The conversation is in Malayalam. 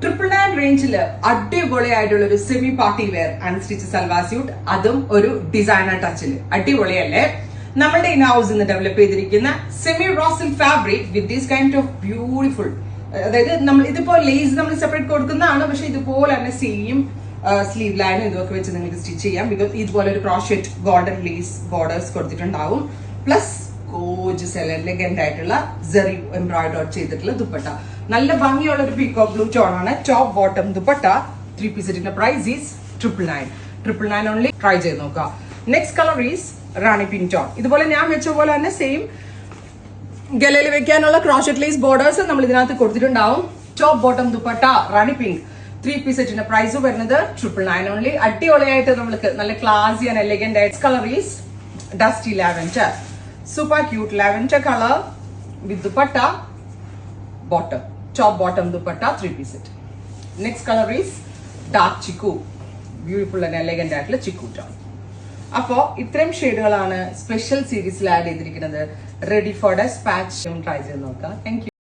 999 റേഞ്ചിൽ അടിപൊളിയായിട്ടുള്ള ഒരു semi party wear unstitch salwar suit, അതും ഒരു ഡിസൈനർ ടച്ചിൽ. അടിപൊളിയല്ലേ? നമ്മുടെ ഇൻ ഹൗസ് നിന്ന് ഡെവലപ്പ് ചെയ്തിരിക്കുന്ന സെമി റോസിൽ fabric with these kind of beautiful, അതായത് നമ്മൾ ഇതിപ്പോ ലേസ് നമ്മൾ സെപ്പറേറ്റ് കൊടുക്കുന്നതാണ്, പക്ഷെ ഇതുപോലെ തന്നെ സെയിം സ്ലീവ് ലൈനും ഇതൊക്കെ വെച്ച് നിങ്ങൾക്ക് സ്റ്റിച്ച് ചെയ്യാം. ബിക്കോസ് ഇതുപോലെ ഒരു ക്രോഷറ്റ് ഗോൾഡൻ ലേസ് ബോർഡേഴ്സ് കൊടുത്തിട്ടുണ്ടാവും. പ്ലസ് ഗോർജിയസ് എലഗന്റ് ആയിട്ടുള്ള സെറി എംബ്രോയിഡറി ചെയ്തിട്ടുള്ള ദുപ്പട്ട. നല്ല ഭംഗിയുള്ള ഒരു പീകോക്ക് ബ്ലൂ ടോൺ ആണ്. Top bottom dupatta. 3 പീസ് സെറ്റിന്റെ പ്രൈസ് ഈസ് 999 ഓൺലി. ട്രൈ ചെയ്ത് നോക്കുക. Next colour is rani pink tone. ഇതുപോലെ ഞാൻ വെച്ച പോലെ തന്നെ സെയിം ഗലയിൽ വെക്കാനുള്ള ക്രോഷറ്റ് ലേസ് ബോർഡേഴ്സ് നമ്മൾ ഇതിനകത്ത് കൊടുത്തിട്ടുണ്ടാവും. Top bottom dupatta rani pink. 3 piece സെറ്റിന്റെ പ്രൈസ് വരുന്നത് 999 ഓൺലി. അടിപൊളിയായിട്ട് നമ്മൾക്ക് നല്ല ക്ലാസി ആൻഡ് എലഗന്റ് ആയിട്ട്. Colour is dusty lavender. Super cute lavender colour with dupatta bottom. Top bottom dupatta 3 piece set. Next colour is dark chikoo. Beautiful and elegant ആയിട്ടുള്ള ചിക്കു ടോൺ. അപ്പോ ഇത്രയും ഷെയ്ഡുകളാണ് സ്പെഷ്യൽ സീരീസിൽ ആഡ് ചെയ്തിരിക്കുന്നത്. Ready for despatch. ട്രൈ ചെയ്ത് നോക്കാം. Thank U.